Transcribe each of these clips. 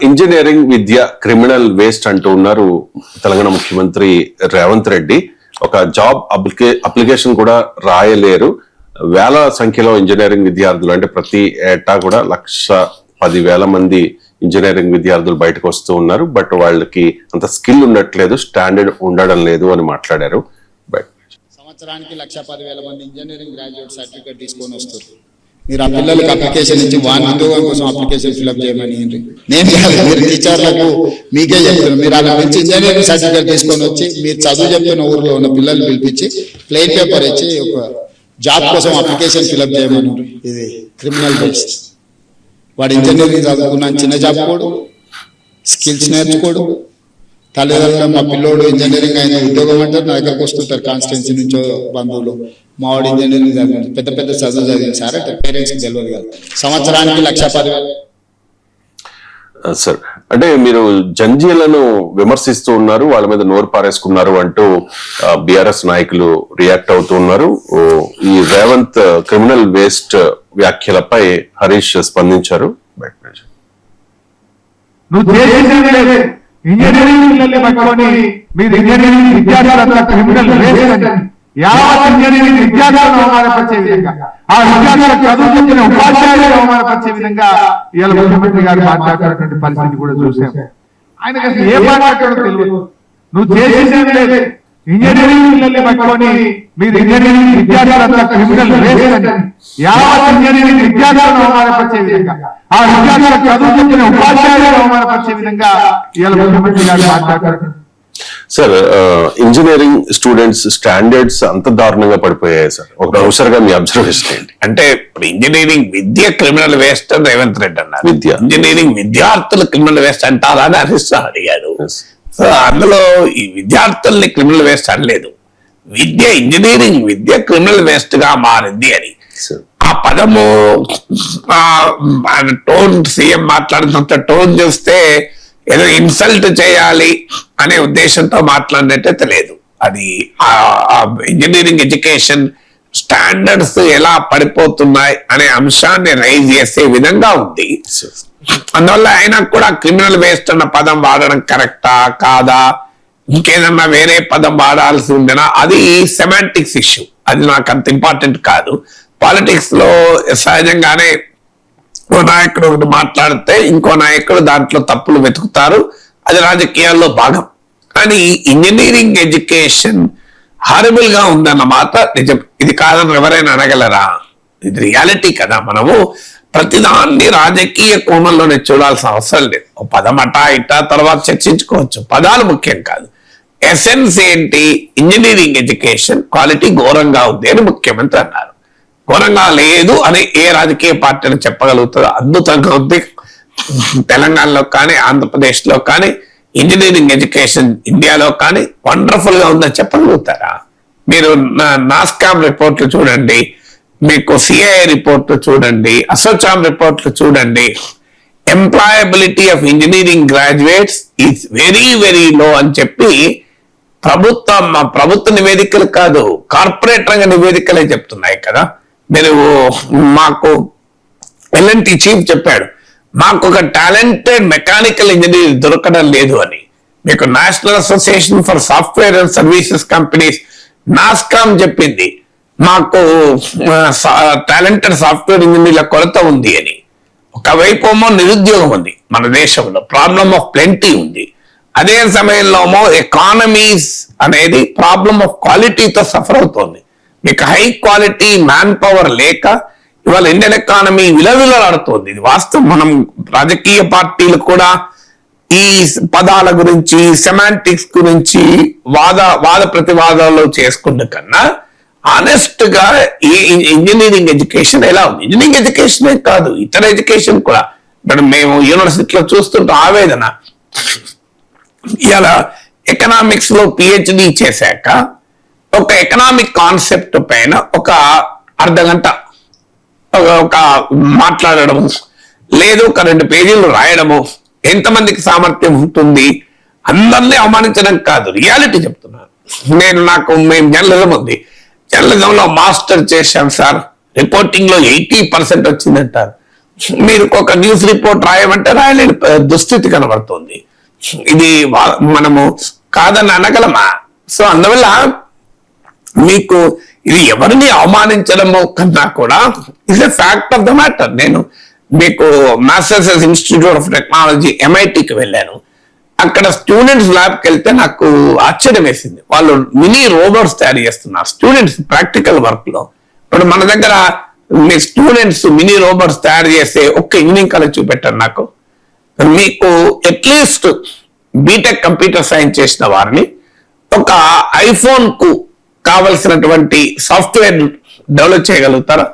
Engineering విద్య criminal waste అంటూ ఉన్నారు తెలంగాణ ముఖ్యమంత్రి రేవంత్ రెడ్డి. ఒక జాబ్ అప్లికేషన్ కూడా రాయలేరు. వేల సంఖ్యలో ఇంజనీరింగ్ విద్యార్థులు, అంటే ప్రతి ఏటా కూడా 1,10,000 మంది ఇంజనీరింగ్ విద్యార్థులు బయటకు వస్తూ ఉన్నారు. బట్ వాళ్ళకి అంత స్కిల్ ఉండట్లేదు, స్టాండర్డ్ ఉండడం లేదు అని మాట్లాడారు. బట్ సంవత్సరానికి 1,10,000 మంది ఇంజనీరింగ్ గ్రాడ్యుయేట్ సర్టిఫికేట్ తీసుకొని వస్తారు. మీరు ఆ పిల్లలకి అప్లికేషన్ ఇచ్చి వాని ఉద్యోగం కోసం అప్లికేషన్ ఫిల్అప్ చేయమని నేను కాదు, మీరు టీచర్లకు మీకే చెప్తున్నాను. మీరు అలా నుంచి ఇంజనీరింగ్ సర్టిఫికేట్ తీసుకొని వచ్చి మీరు చదువు చెప్తున్న ఊర్లో ఉన్న పిల్లల్ని పిలిపించి ప్లెయిన్ పేపర్ ఇచ్చి ఒక జాబ్ కోసం అప్లికేషన్ ఫిల్అప్ చేయమని. ఇది క్రిమినల్ బేస్డ్. వాడు ఇంజనీరింగ్ చదువుకున్న చిన్న జాబ్ కోడు, స్కిల్స్ నేర్చుకోడు. తల్లిదండ్రులు మా పిల్లోడు ఇంజనీరింగ్ అయిన ఉద్యోగం అంటే నా దగ్గరకు వస్తుంటారు కాన్స్టిట్యున్సీ నుంచో బంధువులు. మావాడు ఇంజనీరింగ్ చదివి పెద్ద పెద్ద చదువు చదివింది సార్ అంటే పేరెంట్స్కి తెలియదు కదా. సంవత్సరానికి 1,10,000. సార్, అంటే మీరు జంజీలను విమర్శిస్తూ ఉన్నారు, వాళ్ళ మీద నోరు పారేసుకున్నారు అంటూ బిఆర్ఎస్ నాయకులు రియాక్ట్ అవుతూ ఉన్నారు. ఈ రేవంత్ క్రిమినల్ వేస్ట్ వ్యాఖ్యలపై హరీష్ స్పందించారు. ఇంజనీరింగ్ పిల్లల్ని పట్టుకొని మీరు ఇంజనీరింగ్ విద్యార్థులంతా క్రిమినల్ వేస్ట్ అని యావత్ ఇంజనీరింగ్ విద్యార్థులను అవమానపరిచే విధంగా, ఆ విద్యార్థులకు చదువు చెప్పిన ఉపాధ్యాయులను అవమానపరిచే విధంగా ఇవాళ ముఖ్యమంత్రి గారు మాట్లాడుతున్నటువంటి పరిస్థితి కూడా చూసాం. ఆయనకు అసలు ఏం మాట్లాడతాడో తెలియదు. నువ్వు చేసేది లేదు. ఇంజనీరింగ్ పిల్లల్ని పట్టుకొని మీరు ఇంజనీరింగ్ విద్యార్థులంతా క్రిమినల్ వేస్ట్ అని యావత్ ఇంజనీరింగ్ విద్యార్థులను అవమానపరిచే విధంగా, ఆ విద్యార్థులకు చదువు చెప్పిన ఉపాధ్యాయులను అవమానపరిచే విధంగా ఇవాళ ముఖ్యమంత్రి గారు మాట్లాడుతున్నారు. సార్, ఇంజనీరింగ్ స్టూడెంట్స్ స్టాండర్డ్స్ అంత దారుణంగా పడిపోయాయి సార్. ఒక ప్రొఫెసర్ గా మీ అబ్జర్వేషన్ ఏంటి? అంటే ఇప్పుడు ఇంజనీరింగ్ విద్య క్రిమినల్ వేస్ట్ అని రేవంత్ రెడ్డి అన్నారు. ఇంజనీరింగ్ విద్యార్థులు క్రిమినల్ వేస్ట్ అంటారా అని హరీష్ రావు అడిగాడు. సో అందులో ఈ విద్యార్థుల్ని క్రిమినల్ వేస్ట్ అనలేదు. ఇంజనీరింగ్ విద్య క్రిమినల్ వేస్ట్ గా మారింది అని. ఆ పదము టోన్, సీఎం మాట్లాడినంత టోన్ చూస్తే ఏదో ఇన్సల్ట్ చేయాలి అనే ఉద్దేశంతో మాట్లాడినట్టే లేదు. అది ఇంజనీరింగ్ ఎడ్యుకేషన్ స్టాండర్డ్స్ ఎలా పడిపోతున్నాయి అనే అంశాన్ని రైజ్ చేసే విధంగా ఉంది. అందువల్ల ఆయన కూడా క్రిమినల్ వేస్ట్ అన్న పదం వాడడం కరెక్టా కాదా, ఇంకేదన్నా వేరే పదం వాడాల్సి ఉందనా, అది సెమాంటిక్స్ ఇష్యూ. అది నాకు అంత ఇంపార్టెంట్ కాదు. పాలిటిక్స్ లో సహజంగానే ఓ నాయకుడు ఒకటి మాట్లాడితే ఇంకో నాయకుడు దాంట్లో తప్పులు వెతుకుతారు. అది రాజకీయాల్లో భాగం. కానీ ఇంజనీరింగ్ ఎడ్యుకేషన్ హారబుల్ గా ఉందన్నమాట నిజం. ఇది కాదని ఎవరైనా అనగలరా? ఇది రియాలిటీ కదా. మనము ప్రతిదాన్ని రాజకీయ కోణంలోనే చూడాల్సిన అవసరం లేదు. ఓ పదం అటా ఇటా తర్వాత చర్చించుకోవచ్చు, పదాలు ముఖ్యం కాదు. ఎసెన్స్ ఏంటి? ఇంజనీరింగ్ ఎడ్యుకేషన్ క్వాలిటీ ఘోరంగా ఉంది అని ముఖ్యమంత్రి అన్నారు. ఘోరంగా లేదు అని ఏ రాజకీయ పార్టీని చెప్పగలుగుతుందో? అద్భుతంగా ఉంది. తెలంగాణలో కానీ ఆంధ్రప్రదేశ్ లో కానీ ఇంజనీరింగ్ ఎడ్యుకేషన్ ఇండియాలో కానీ వండర్ఫుల్ గా ఉందని చెప్పగలుగుతారా? మీరు నాస్కామ్ రిపోర్ట్లు చూడండి, మీకు సిఐఏ రిపోర్ట్లు చూడండి, అసోచామ్ రిపోర్ట్లు చూడండి. Employability of engineering graduates is very very low అని చెప్పి ప్రభుత్వ నివేదికలు కాదు, కార్పొరేట్ రంగ నివేదికలే చెప్తున్నాయి కదా. మీరు మాకు ఎల్ఎన్టీ చీఫ్ చెప్పాడు, మాకు ఒక టాలెంటెడ్ మెకానికల్ ఇంజనీర్ దొరకడం లేదు అని. మీకు national association for software and services companies NASSCOM చెప్పింది, మాకు టాలెంటెడ్ సాఫ్ట్వేర్ ఇంజనీర్ల కొరత ఉంది అని. ఒకవైపు ఏమో నిరుద్యోగం ఉంది మన దేశంలో, ప్రాబ్లమ్ ఆఫ్ ప్లెంటీ ఉంది. అదే సమయంలో ఎకానమీస్ అనేది ప్రాబ్లమ్ ఆఫ్ క్వాలిటీతో సఫర్ అవుతోంది. మీకు హై క్వాలిటీ మ్యాన్ పవర్ లేక ఇవాళ ఇండియన్ ఎకానమీ విలవిలాడుతోంది. ఇది వాస్తవం. మనం రాజకీయ పార్టీలు కూడా ఈ పదాల గురించి, సెమాంటిక్స్ గురించి వాద ప్రతివాదాలు చేసుకున్న కన్నా ఆనెస్ట్ గా ఈ ఇంజనీరింగ్ ఎడ్యుకేషన్ ఎలా ఉంది? ఇంజనీరింగ్ ఎడ్యుకేషనే కాదు, ఇతర ఎడ్యుకేషన్ కూడా. ఇప్పుడు మేము యూనివర్సిటీలో చూస్తుంటే ఆవేదన, ఇలా ఎకనామిక్స్ లో పిహెచ్డి చేశాక ఒక ఎకనామిక్ కాన్సెప్ట్ పైన ఒక అర్ధగంట ఒక మాట్లాడడము, లేదు ఒక 2 పేజీలు రాయడము ఎంతమందికి సామర్థ్యం ఉంటుంది? అందరినీ అవమానించడం కాదు, రియాలిటీ చెప్తున్నాను నేను. మేము జర్నలిజం ఉంది, జర్నలిజంలో మాస్టర్ చేశాం సార్, రిపోర్టింగ్ లో 80% వచ్చిందంటారు. మీరు ఒక న్యూస్ రిపోర్ట్ రాయమంటే రాయలేని దుస్థితి కనబడుతుంది. ఇది మనము కాదని అనగలమా? సో అందువల్ల మీకు ఇది ఎవరిని అవమానించడమో కన్నా కూడా is a fact of the matter. నేను మీకు మాస్టర్స్ ఇన్స్టిట్యూట్ ఆఫ్ టెక్నాలజీ MITకి వెళ్ళాను. అక్కడ స్టూడెంట్స్ ల్యాబ్కి వెళ్తే నాకు ఆశ్చర్యం వేసింది. వాళ్ళు మినీ రోబోట్స్ తయారు చేస్తున్నారు స్టూడెంట్స్ ప్రాక్టికల్ వర్క్ లో. ఇప్పుడు మన దగ్గర మీ స్టూడెంట్స్ మినీ రోబోట్స్ తయారు చేస్తే ఒక్క ఇంజనీరింగ్ కాలేజ్ చూపెట్టారు నాకు. మీకు అట్లీస్ట్ బీటెక్ కంప్యూటర్ సైన్స్ చేసిన వారిని ఒక ఐఫోన్ కు కావలసినటువంటి సాఫ్ట్వేర్ డెవలప్ చేయగలుగుతారా?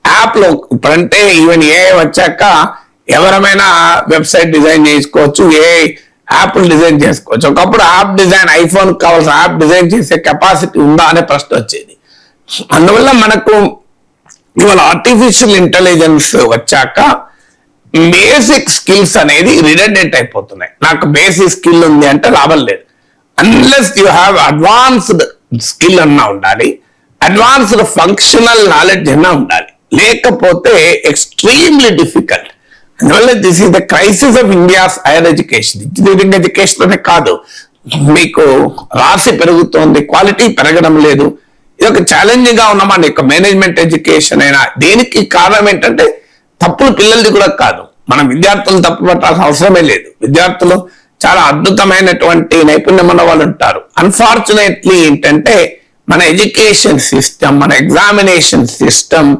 యాప్ లో ఇప్పుడంటే ఈవెన్ ఏ వచ్చాక ఎవరమైనా వెబ్సైట్ డిజైన్ చేసుకోవచ్చు, ఏ యాప్ డిజైన్ చేసుకోవచ్చు. ఒకప్పుడు యాప్ డిజైన్ ఐఫోన్ కావాల్సిన యాప్ డిజైన్ చేసే కెపాసిటీ ఉందా అనే ప్రశ్న వచ్చేది. అందువల్ల మనకు ఇవాళ ఆర్టిఫిషియల్ ఇంటెలిజెన్స్ వచ్చాక బేసిక్ స్కిల్స్ అనేది రిడెండెంట్ అయిపోతున్నాయి. నాకు బేసిక్ స్కిల్ ఉంది అంటే లాభం లేదు. Unless you have advanced skill అన్నా ఉండాలి, అడ్వాన్స్డ్ ఫంక్షనల్ నాలెడ్జ్ అన్నా ఉండాలి. లేకపోతే ఎక్స్ట్రీమ్లీ డిఫికల్ట్. అందువల్ల this is the crisis of India's higher education. Engineering education అనే కాదు, మీకు రాసి పెరుగుతోంది, క్వాలిటీ పెరగడం లేదు. ఇది ఒక ఛాలెంజింగ్ గా ఉన్నమాట. ఇక మేనేజ్మెంట్ ఎడ్యుకేషన్ అయినా దేనికి కారణం ఏంటంటే తప్పులు పిల్లలది కూడా కాదు, మనం విద్యార్థులను తప్పు పట్టాల్సిన అవసరమే లేదు. విద్యార్థులు చాలా అద్భుతమైనటువంటి నైపుణ్యం ఉన్న వాళ్ళు ఉంటారు. అన్ఫార్చునేట్లీ ఏంటంటే మన ఎడ్యుకేషన్ సిస్టమ్, మన ఎగ్జామినేషన్ సిస్టమ్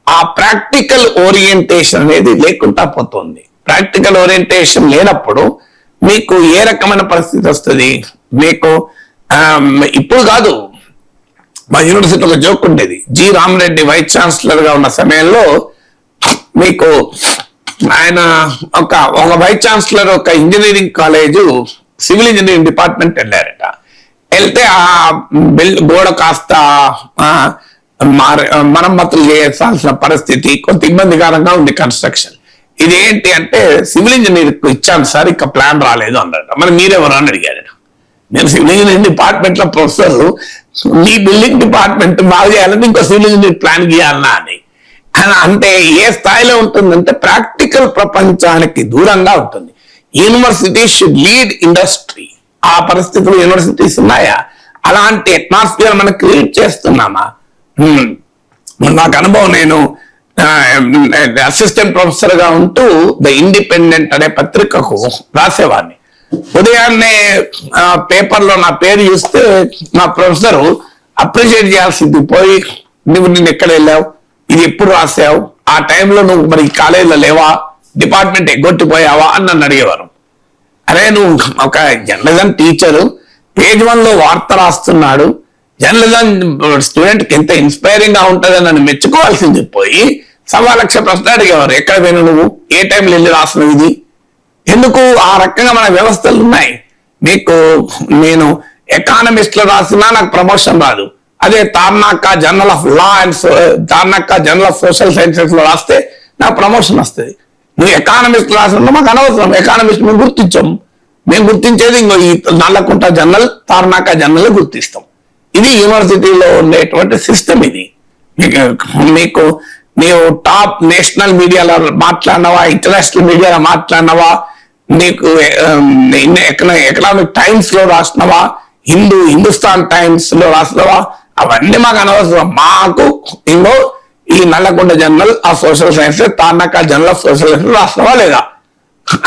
ఆ ప్రాక్టికల్ ఓరియంటేషన్ అనేది లేకుండా పోతుంది. ప్రాక్టికల్ ఓరియంటేషన్ లేనప్పుడు మీకు ఏ రకమైన పరిస్థితి వస్తుంది? మీకు ఇప్పుడు కాదు, మా యూనివర్సిటీ ఒక జోక్ ఉండేది. జి రామరెడ్డి వైస్ ఛాన్సలర్ గా ఉన్న సమయంలో మీకు ఆయన ఒక వైస్ ఛాన్సలర్ ఒక engineering college civil engineering department వెళ్ళారట. వెళ్తే ఆ గోడ కాస్త మరమ్మతులు చేయాల్సిన పరిస్థితి, కొంత ఇబ్బందికరంగా ఉంది కన్స్ట్రక్షన్. ఇదేంటి అంటే సివిల్ ఇంజనీర్ ఇచ్చాను సార్, ఇక ప్లాన్ రాలేదు అన్నారట. మరి మీరెవరు అని అడిగారట. నేను సివిల్ ఇంజనీరింగ్ డిపార్ట్మెంట్ లో ప్రొఫెసర్, మీ బిల్డింగ్ డిపార్ట్మెంట్ బాగా చేయాలని ఇంకో సివిల్ ఇంజనీర్ ప్లాన్ గీయాలన్నా అని. అంటే ఏ స్థాయిలో ఉంటుందంటే ప్రాక్టికల్ ప్రపంచానికి దూరంగా ఉంటుంది. University should lead industry. ఆ పరిస్థితులు యూనివర్సిటీస్ ఉన్నాయా? అలాంటి అట్మాస్ఫియర్ మనం క్రియేట్ చేస్తున్నామా? నాకు అనుభవం, నేను అసిస్టెంట్ ప్రొఫెసర్ గా ఉంటూ ద ఇండిపెండెంట్ అనే పత్రికకు రాసేవాడిని. ఉదయాన్నే పేపర్లో నా పేరు చూస్తే మా ప్రొఫెసర్ అప్రిషియేట్ చేయాల్సింది పోయి, నువ్వు నిన్ను ఎక్కడ వెళ్ళావు, ఇది ఎప్పుడు రాసావు, ఆ టైంలో నువ్వు మరి కాలేజీలో లేవా, డిపార్ట్మెంట్ ఎగ్గొట్టిపోయావా అని నన్ను అడిగేవారు. అరే నువ్వు ఒక జర్నలిజం టీచరు, పేజ్ 1లో వార్త రాస్తున్నాడు, జర్నలిజం స్టూడెంట్ కి ఎంత ఇన్స్పైరింగ్ గా ఉంటుందని నన్ను మెచ్చుకోవాల్సింది పోయి 1,00,000 ప్రశ్నలు అడిగేవారు. ఎక్కడ పోయినా నువ్వు, ఏ టైంలో వెళ్ళి రాసినవి, ఇది ఎందుకు? ఆ రకంగా మన వ్యవస్థలు ఉన్నాయి. మీకు నేను ఎకానమిస్ట్ లో రాసినా నాకు ప్రమోషన్ రాదు, అదే Tarnaka journal of law and Tarnaka journal of social sciences లో రాస్తే నాకు ప్రమోషన్ వస్తుంది. నువ్వు ఎకానమిస్ట్ రాసిన మాకు అనవసరం, ఎకానమిస్ట్ మేము గుర్తించాం. మేము గుర్తించేది ఇంకో ఈ నల్లకుంట జర్నల్, తార్నాక జర్నల్ గుర్తిస్తాం. ఇది యూనివర్సిటీలో ఉండేటువంటి సిస్టమ్. ఇది మీకు నీవు టాప్ నేషనల్ మీడియాలో మాట్లాడినవా, ఇంటర్నేషనల్ మీడియాలో మాట్లాడినవా, నీకు ఎకనామిక్ టైమ్స్ లో రాసినవా, హిందుస్థాన్ టైమ్స్ లో రాసినవా, అవన్నీ మాకు అనవసరం. మాకు ఇంకో ఈ Nallakonda journal of social science, Tarnaka journal of social science రాసినవా లేదా,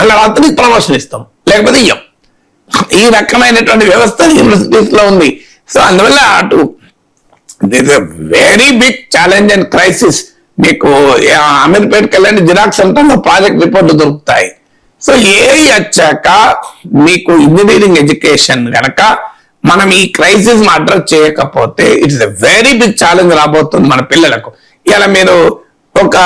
అలా రాత్రి ప్రమోషన్ ఇస్తాం, లేకపోతే ఇయ్యం. ఈ రకమైనటువంటి వ్యవస్థ యూనివర్సిటీస్ లో ఉంది. సో అందువల్ల అటు very big challenge and crisis. మీకు అమీర్పేటకి వెళ్ళండి, జిరాక్స్ సెంటర్లో ప్రాజెక్ట్ రిపోర్ట్లు దొరుకుతాయి. సో ఏఐ వచ్చాక మీకు ఇంజనీరింగ్ ఎడ్యుకేషన్ కనుక మనం ఈ క్రైసిస్ అడ్రస్ చేయకపోతే it's a very big challenge రాబోతుంది మన పిల్లలకు. ఇలా మీరు ఒక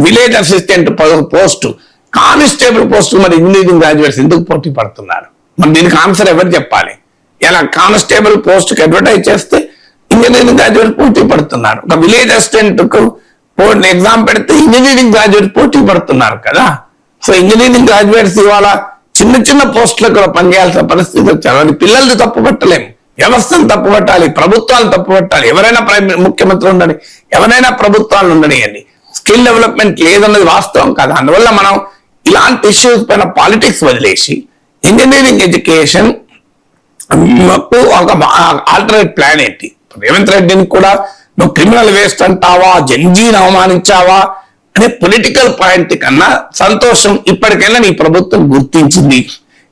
village assistant post, constable post మరి ఇంజనీరింగ్ గ్రాడ్యుయేట్స్ ఎందుకు పోటీ పడుతున్నారు? మరి దీనికి ఆన్సర్ ఎవరు చెప్పాలి? ఇలా కానిస్టేబుల్ పోస్ట్ కి అడ్వర్టైజ్ చేస్తే ఇంజనీరింగ్ గ్రాడ్యుయేట్ పోటీ పడుతున్నారు. ఒక విలేజ్ అసిస్టెంట్ కు ఎగ్జామ్ పెడితే ఇంజనీరింగ్ గ్రాడ్యుయేట్ పోటీ పడుతున్నారు కదా. సో ఇంజనీరింగ్ గ్రాడ్యుయేట్స్ ఇవాళ చిన్న చిన్న పోస్టులకు కూడా పనిచేయాల్సిన పరిస్థితి వచ్చారు. అది పిల్లల్ని తప్పు పట్టలేము, వ్యవస్థను తప్పు పట్టాలి, ప్రభుత్వాలు తప్పు పట్టాలి. ఎవరైనా ముఖ్యమంత్రి ఉండని, ఎవరైనా ప్రభుత్వాలు ఉండనియండి. స్కిల్ డెవలప్మెంట్ లేదన్నది వాస్తవం కదా. అందువల్ల మనం ఇలాంటి ఇష్యూస్ పైన పాలిటిక్స్ వదిలేసి ఇంజనీరింగ్ ఎడ్యుకేషన్ ఒక ఆల్టర్నేట్ ప్లాన్ ఏంటి? రేవంత్ రెడ్డిని కూడా నువ్వు క్రిమినల్ వేస్ట్ అంటావా, జంజీని అవమానించావా అనే పొలిటికల్ పాయింట్ కన్నా సంతోషం ఇప్పటికైనా నీ ప్రభుత్వం గుర్తించింది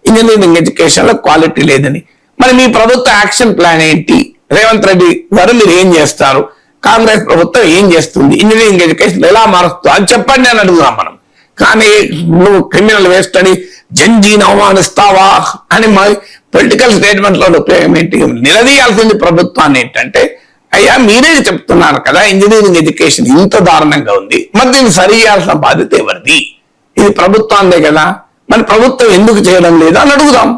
ఇంజనీరింగ్ ఎడ్యుకేషన్ లో క్వాలిటీ లేదని. మరి మీ ప్రభుత్వ యాక్షన్ ప్లాన్ ఏంటి? రేవంత్ రెడ్డి గారు మీరు ఏం చేస్తారు? కాంగ్రెస్ ప్రభుత్వం ఏం చేస్తుంది? ఇంజనీరింగ్ ఎడ్యుకేషన్ ఎలా మారుస్తుంది అని చెప్పండి అని అడుగుదాం మనం. కానీ నువ్వు క్రిమినల్ వేస్ట్ అని జంజీని అవమానిస్తావా అని మరి పొలిటికల్ స్టేట్మెంట్ లో ఉపయోగం ఏంటి? నిలదీయాల్సింది ప్రభుత్వాన్ని ఏంటంటే, అయ్యా మీరే చెప్తున్నారు కదా ఇంజనీరింగ్ ఎడ్యుకేషన్ ఇంత దారుణంగా ఉంది, మరి దీన్ని సరి చేయాల్సిన బాధ్యత ఎవరిది? ఇది ప్రభుత్వాందే కదా, మరి ప్రభుత్వం ఎందుకు చేయడం లేదు అని అడుగుదాం.